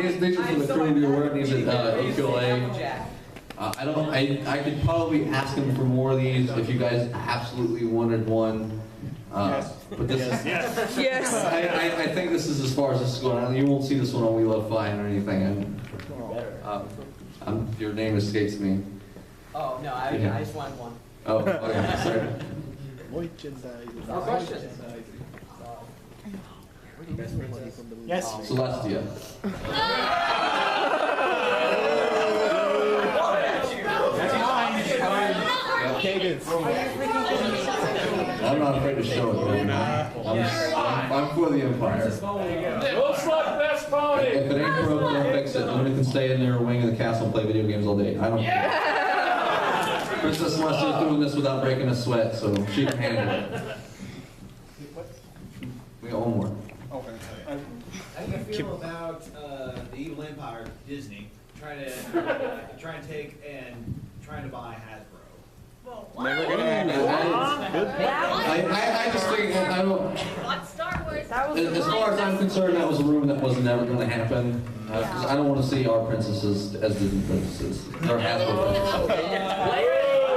these are for the crew to be wearing these at UCLA. I could probably ask him for more of these if you guys absolutely wanted one. But this is, Yes. I think this is as far as this is going on. You won't see this one on We Love Flying or anything. Your name escapes me. Oh, no, I just wanted one. Oh, okay, sorry. No questions. Yes. Celestia. I'm not afraid to show it, man. I'm for the Empire. Looks like best pony. If it ain't broke, don't fix it. Nobody can stay in their wing of the castle and play video games all day. I don't care. Princess Celestia's doing this without breaking a sweat, so she can handle it. We got one more. How do you feel about the evil empire, Disney, trying to take and trying to buy Hasbro? Never gonna happen. I just think, I don't, On Star Wars. as far as I'm concerned, that was a rumor that was never going to happen. Because I don't want to see our princesses as Disney princesses. They're Hasbro princesses.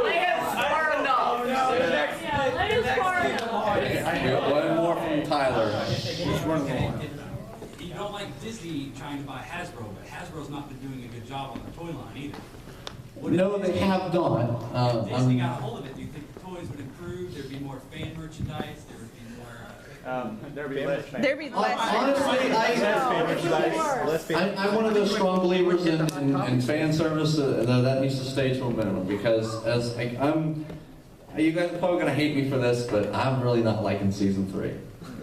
Leia's far enough. Yeah, Leia's far enough. We got one more from Tyler. You don't like Disney trying to buy Hasbro, but Hasbro's not been doing a good job on their toy line either. No, they have not. Disney got a hold of it. Do you think the toys would improve? There'd be more fan merchandise? There would be more... There'd be less fans. There'd be less. Honestly, I'm one of those strong believers in fan service that needs to stay to a minimum because you guys are probably going to hate me for this, but I'm really not liking season 3.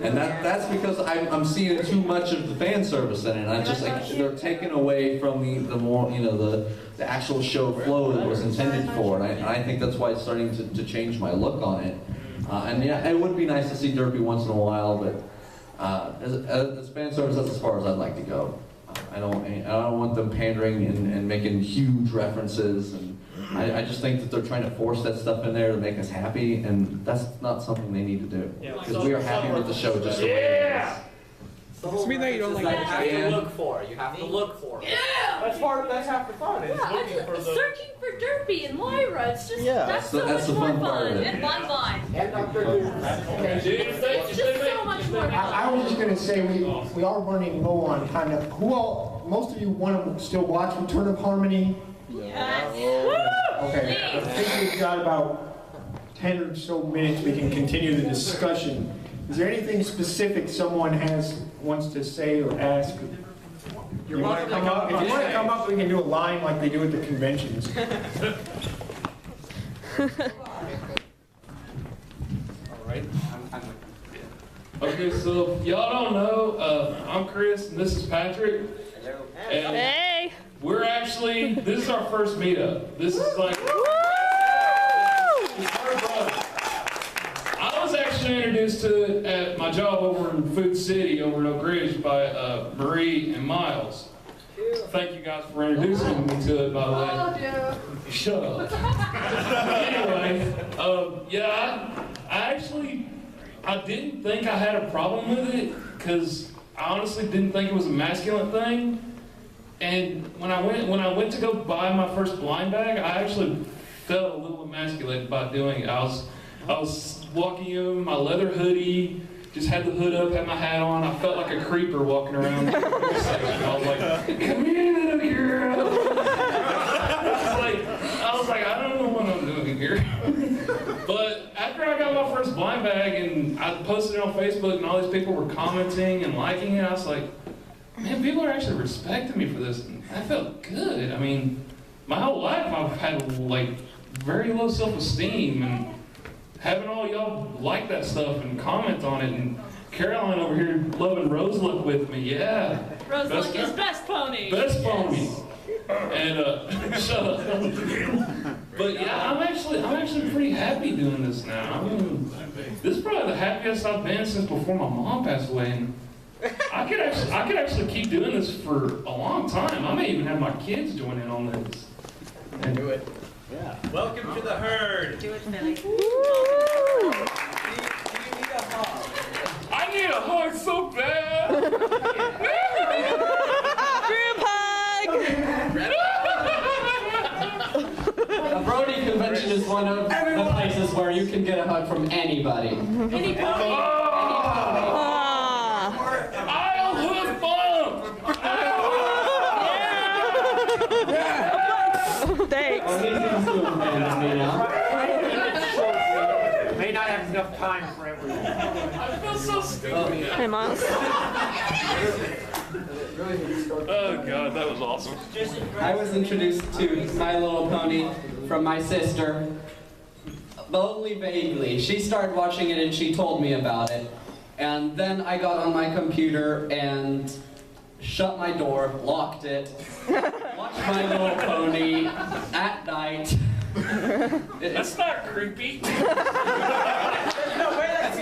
And that's because I'm seeing too much of the fan service in it. I just they're taking away from the more the actual show flow that was intended for, and I think that's why it's starting to change my look on it. And yeah, it would be nice to see Derpy once in a while, but as fan service, that's as far as I'd like to go. I don't want them pandering and making huge references, and I just think that they're trying to force that stuff in there to make us happy, and that's not something they need to do. Because we are happy with the show just the way it is. So mean that you don't like you have to look for it. You have to look for it. Yeah! That's half the fun. Searching for Derpy and Moira. It's just that's so that's much the more fun part fun. of it. And Bonbon. And Dr. It's just so much more fun. I was just going to say, we are running low on kind of, most of you want to still watch Return of Harmony? Yes. Okay, I think we've got about 10 or so minutes we can continue the discussion. Is there anything specific someone wants to say or ask? You want to come up? If you want to come up, we can do a line like they do at the conventions. Alright. Okay, so if y'all don't know, I'm Chris and this is Patrick. And Hey! we're actually, this is our first meetup. This is like, I was actually introduced to it at my job over in Food City over in Oak Ridge by Marie and Miles. Thank you guys for introducing me to it, by the way. Oh, dude. Shut up. Anyway, I didn't think I had a problem with it because I honestly didn't think it was a masculine thing. And when I went to go buy my first blind bag, I actually felt a little emasculated by doing it. I was walking in my leather hoodie, just had the hood up, had my hat on. I felt like a creeper walking around. I was like, come here, little girl. I was like, I don't know what I'm doing here. But after I got my first blind bag and I posted it on Facebook and all these people were commenting and liking it, I was like, man, people are actually respecting me for this. And that felt good. I mean, my whole life I've had like very low self-esteem, and having all y'all like that stuff and comment on it, and Caroline over here loving Roselook with me, yeah. Roselook is best pony. Best pony. And shut up. But yeah, I'm actually pretty happy doing this now. I mean, this is probably the happiest I've been since before my mom passed away. And I could actually keep doing this for a long time. I may even have my kids join in on this. And do it. Yeah. Welcome to the herd. Do it, Billy. Do you need a hug? I need a hug so bad. one of the places where you can get a hug from anybody. Any pony? I'll hook bump! Thanks. Oh, he's doing better than me now. May not have enough time for everyone. I feel so stupid. Hey, Miles. Oh god, that was awesome. I was introduced to My Little Pony from my sister, but only vaguely. She started watching it and she told me about it. And then I got on my computer and shut my door, locked it, watched My Little Pony at night. That's not creepy. That's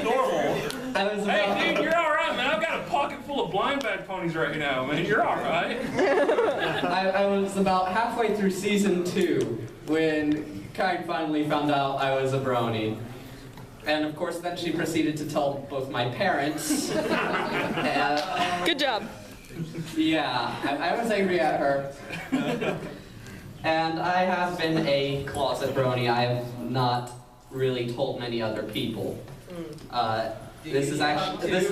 normal. I was Hey about, dude, you're alright, man. I've got a pocket full of blind bag ponies right now, man. You're alright. I was about halfway through season 2 when Kai finally found out I was a brony. And of course then she proceeded to tell both my parents. Good job. Yeah, I was angry at her. And I have been a closet brony. I have not really told many other people. This is actually this.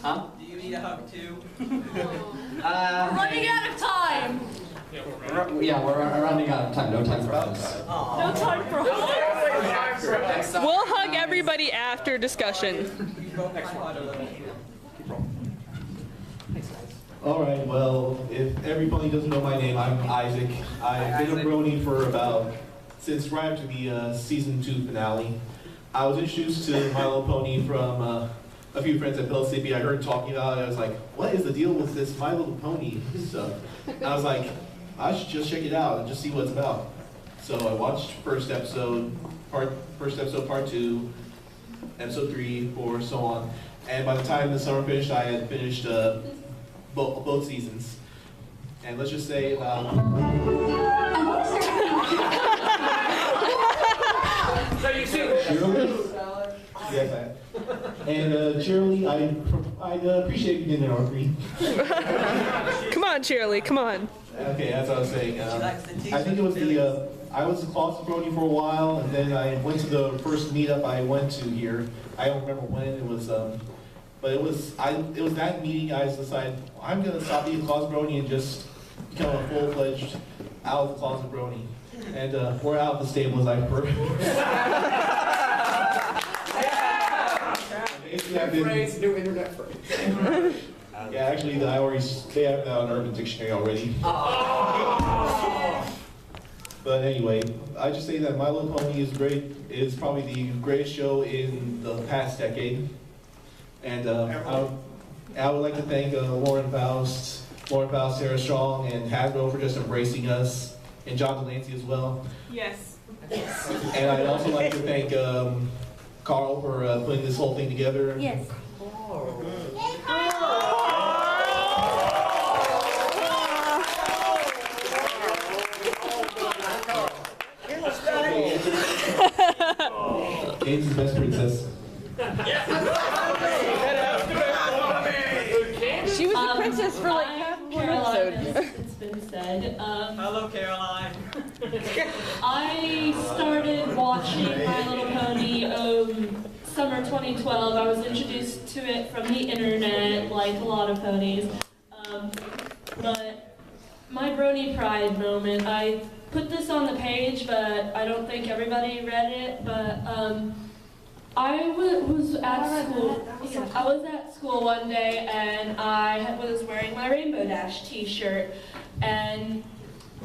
Huh? Do you need a hug too? Running out of time. Yeah, we're running out of time. No time for hugs. No time for hugs. We'll hug everybody after discussion. You broke my heart a little. All right, well, if everybody doesn't know my name, I'm Isaac. I've been a brony for since right after the season 2 finale. I was introduced to My Little Pony from a few friends at Celestia. I heard talking about it. I was like, what is the deal with this My Little Pony stuff? And I was like, I should just check it out and just see what it's about. So I watched first episode, part 2, episode 3, 4, so on. And by the time the summer finished, I had finished both seasons. And let's just say So you see, Cheerily? Yes, and Cheerily, I appreciate you getting an R3. Come on, Cheerily, come on. Okay, that's what I was saying. She likes the I think it was I was a closet brony for a while, and then I went to the first meetup I went to here. I don't remember when it was, but it was that meeting I decided I'm gonna stop being a closet brony and just become a full-fledged out of the closet brony. And we're out of the stable as I prefer. New internet phrase. Yeah, actually, they have that on Urban Dictionary already. But anyway, I just say that My Little Pony is great. It's probably the greatest show in the past decade. And I would like to thank Lauren Faust, Sarah Strong, and Hasbro for just embracing us, and John Delancey as well. Yes. And I'd also like to thank Carl for putting this whole thing together. Yes. Gaines is best princess. She was the princess for like half of one Caroline, episode. it's been said. Hello, Caroline. I started watching My Little Pony summer 2012. I was introduced to it from the internet, like a lot of ponies. But my Brony Pride moment, I put this on the page, but I don't think everybody read it. But I was at school. I was at school one day, and I was wearing my Rainbow Dash T-shirt, and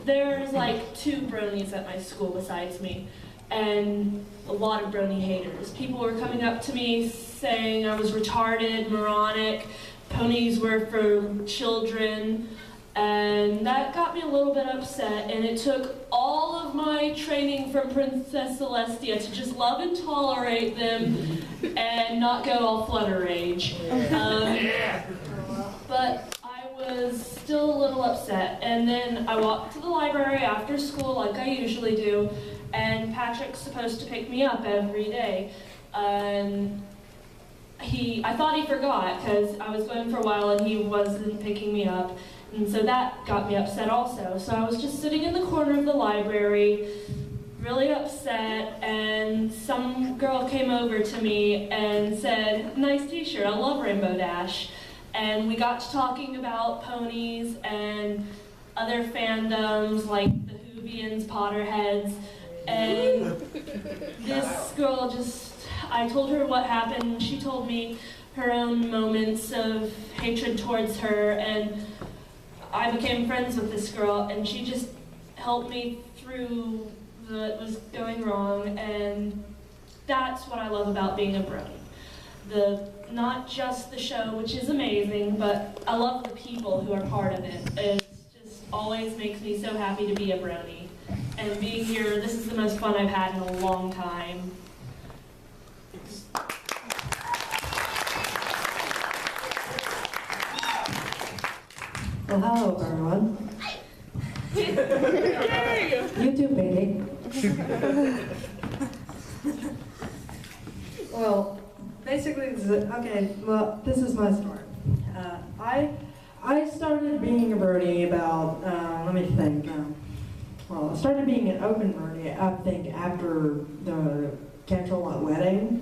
there's like 2 bronies at my school besides me, and a lot of brony haters. People were coming up to me saying I was retarded, moronic, ponies were for children, and that got me a little bit upset, and it took all of my training from Princess Celestia to just love and tolerate them and not go all flutter rage. But I was still a little upset, and then I walked to the library after school like I usually do, and Patrick's supposed to pick me up every day. And I thought he forgot because I was going for a while and he wasn't picking me up. And so that got me upset also. So I was just sitting in the corner of the library, really upset, and some girl came over to me and said, "Nice t-shirt, I love Rainbow Dash." And we got to talking about ponies and other fandoms like the Whovians, Potterheads, and this girl I told her what happened. She told me her own moments of hatred towards her, and I became friends with this girl, and she just helped me through what was going wrong, and that's what I love about being a Brony. Not just the show, which is amazing, but I love the people who are part of it. It just always makes me so happy to be a Brony. And being here, this is the most fun I've had in a long time. Well, hello everyone. You too, baby. Well, basically, this is my story. I started being a Brony about, let me think. Well, I started being an open Brony, I think, after the Cantrell wedding.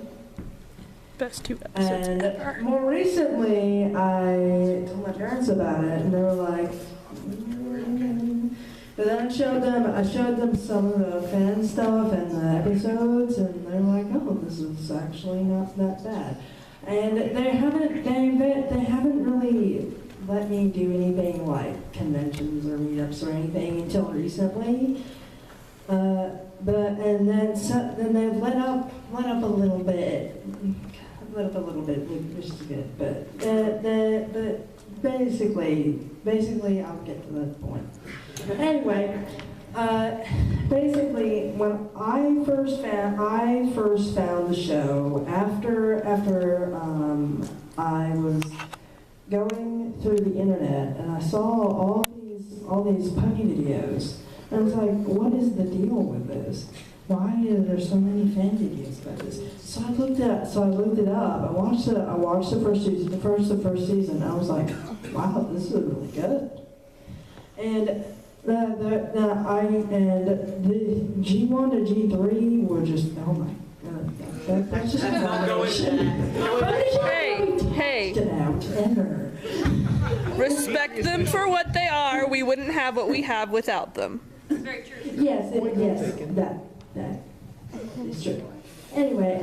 Best 2 episodes And ever. more recently, I told my parents about it, and they were like, but then I showed them some of the fan stuff and the episodes, and they're like, "Oh, this is actually not that bad." And they haven't really let me do anything like conventions or meetups or anything until recently. Then they've let up a little bit, which is good. But basically, I'll get to that point. Anyway, basically, when I first found the show after I was going through the internet and I saw all these pony videos, and I was like, what is the deal with this? Why are there so many fan videos about this? So I looked it up. I watched the first season. I was like, wow, this is really good. And the G1 to G3 were just, oh my god, that's just Hey. Respect them for what they are. We wouldn't have what we have without them. Very true. Yes, that is true. Anyway,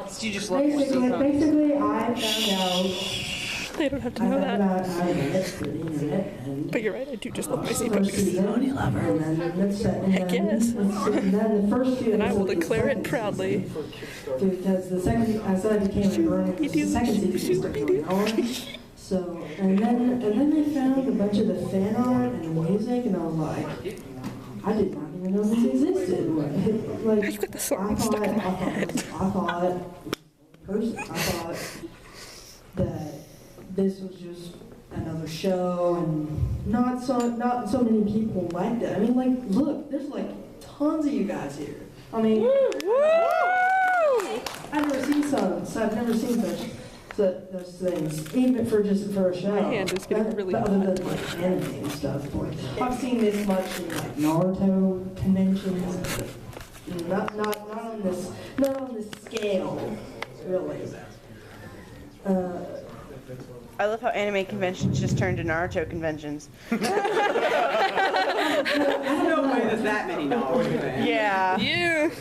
basically, I found out. They don't have to know that. But you're right, I do just love my sea puppies. I guess. And I will declare it proudly. Because the second, as I became a Brony, the second season started going on. So, and then I found a bunch of the fan art and the music, and I was like, I did not even know this existed. Like, I've got the song stuck in my head. I thought that this was just another show, and not so many people liked it. I mean, like, look, there's like tons of you guys here. I mean, I've never seen those things, even for a show. My hand is getting really but other than like anime and stuff. Like, I've seen this much in like Naruto conventions, but not on this scale, really. I love how anime conventions just turned to Naruto conventions. There's no way there's that many Naruto fans. Yeah.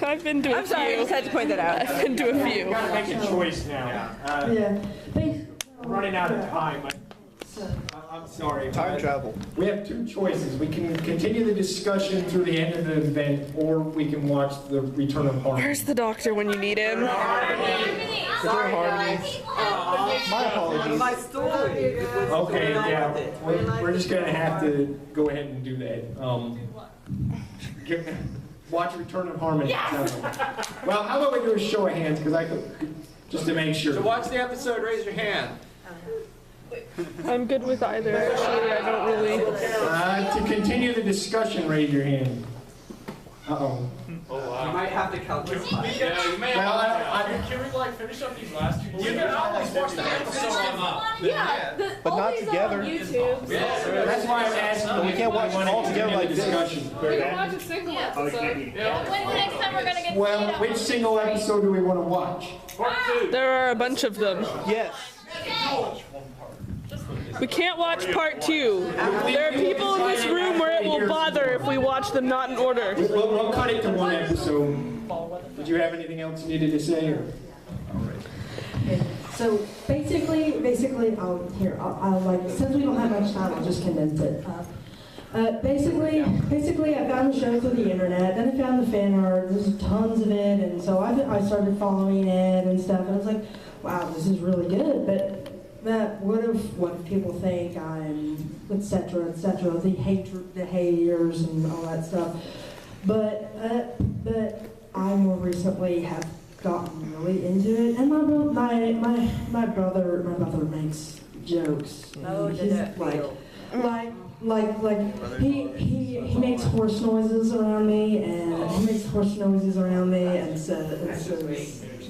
I've been to a few. I'm sorry, I just had to point that out. I've been to a few. We've got to make a choice now. I'm running out of time. I'm sorry. Time travel. We have two choices. We can continue the discussion through the end of the event, or we can watch the Return of Harmony. Where's the doctor when you need him? Sorry, guys. My apologies. My story. Okay, yeah. We're just going to have to go ahead and do that. Watch Return of Harmony. Yes! Well, how about we do a show of hands, because I could, just to make sure. To watch the episode, raise your hand. I'm good with either, actually. I don't really. To continue the discussion, raise your hand. Uh-oh. You might have to calculate. Yeah, you may Well, can we like finish up these last two? You can always watch the episode Yeah, But all not these are together. on YouTube. That's why I'm asking. But we can't watch it all together like this. Discussion. We can watch a single episode. Yeah. When's the next time we're gonna get Well, which single episode do we want to watch? Part 2. There are a bunch of them. Yes. We can't watch part 2. There are people in this room where it will bother if we watch them not in order. We'll cut it to one episode. Did you have anything else you needed to say? Or? So basically, I'll like, since we don't have much time, I'll just condense it. Basically, I found the show through the internet, then I found the fan art, there's tons of it, and so I started following it and stuff, and I was like, wow, this is really good, but what if people think I'm, etc., the haters and all that stuff, but I more recently have gotten really into it, and my brother makes jokes. Oh, He's did that like he makes horse noises around me, and so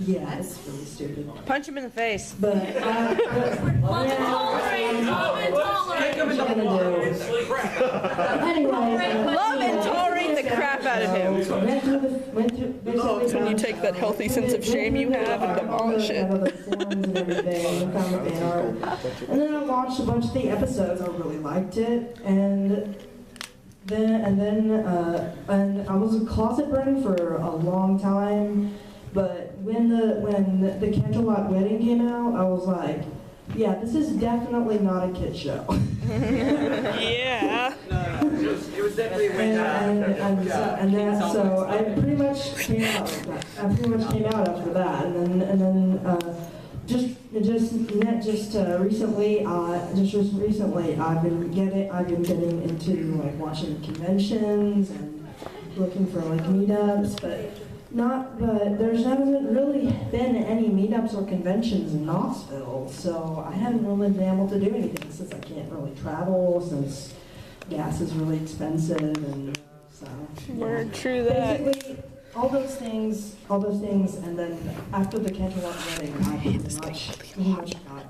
yeah, it's really stupid. Punch him in the face. But Love and tolerate the crap out of him. It's when you take that healthy sense of shame you have and demolish it. And then I watched a bunch of the episodes. I really liked it, and I was a closet Brony for a long time. But when the Candlelight Wedding came out, I was like, yeah, this is definitely not a kid show. Yeah. It was definitely So I pretty much came out. After that, and then just recently, I've been getting into like watching conventions and looking for like meetups, but there's haven't really been any meetups or conventions in Knoxville, so I haven't really been able to do anything since I can't really travel, since gas is really expensive, and so. Word, true that. Basically, all those things, and then after the Candlelight Wedding, I pretty much got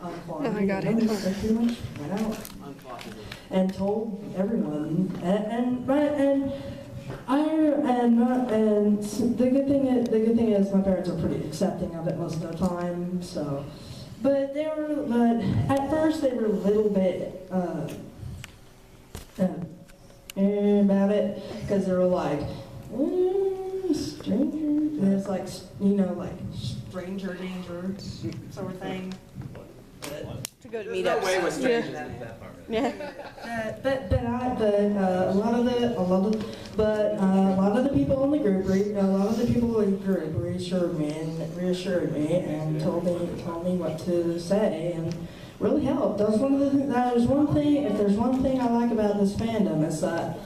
unclogged. Oh, I got it. I pretty much went out and told everyone, and the good thing is my parents are pretty accepting of it most of the time. So, but at first they were a little bit about it, because they were like, stranger, and it's like, like stranger danger sort of thing. To go to There's no way meetups. with strangers in that part. Yeah. A lot of the people in the group, reassured me and told me what to say, and really helped. If there's one thing I like about this fandom, is that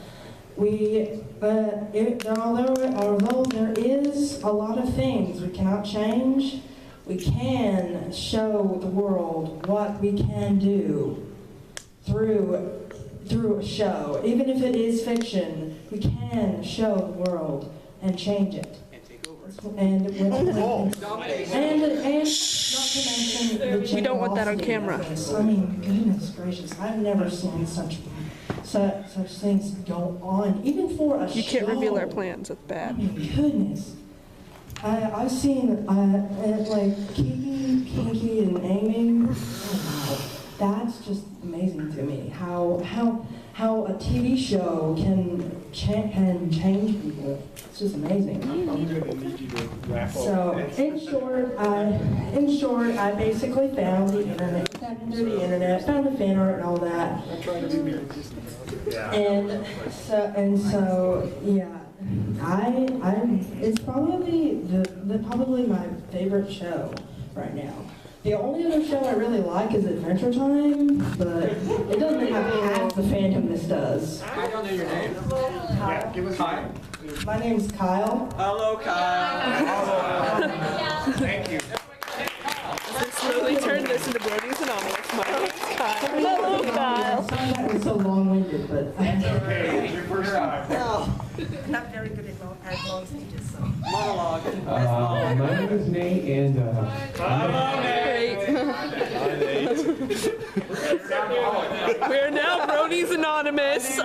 although there is a lot of things we cannot change, we can show the world what we can do through a show. Even if it is fiction, we can show the world and change it. And not to mention the We don't want that on camera. generosity. I mean, goodness gracious, I've never seen such things go on, even for a show. You can't reveal our plans, that's I bad. mean, goodness. I've seen like Kinky and aiming. Oh, wow. That's just amazing to me. How a TV show can change people. It's just amazing. I'm gonna need you to wrap up. So in short, I basically found the internet, tapped into the internet, found the fan art and all that. I'm trying to be consistent. And so yeah. It's probably my favorite show right now. The only other show I really like is Adventure Time, but it doesn't have half the fandom this does. I don't know your name. Yeah, give us Hi. My name's Kyle. Hello, Kyle. Thank you. Let's slowly turn this into Bronies Anonymous. My name's Kyle. Hello, Kyle. Sorry that was so long-winded, but Okay, your first time. not very good at long My name is Nate, and We're now Bronies Anonymous.